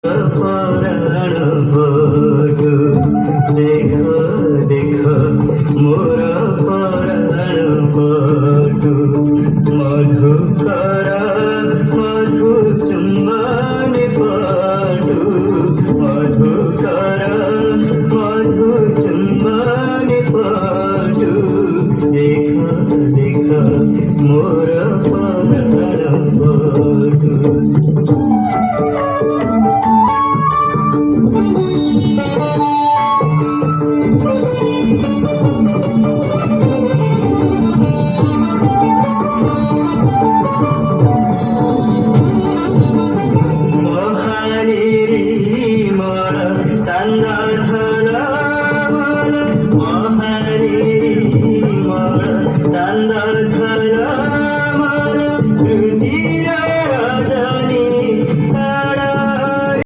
পরাণ বধূ দেখো দেখো মোর পরাণ বধূ মধুকর মধু চুম্বন পড়ু মধুকর মধু চুম্বন পড়ু দেখো দেখো মোর পরাণ বধূ। Sangha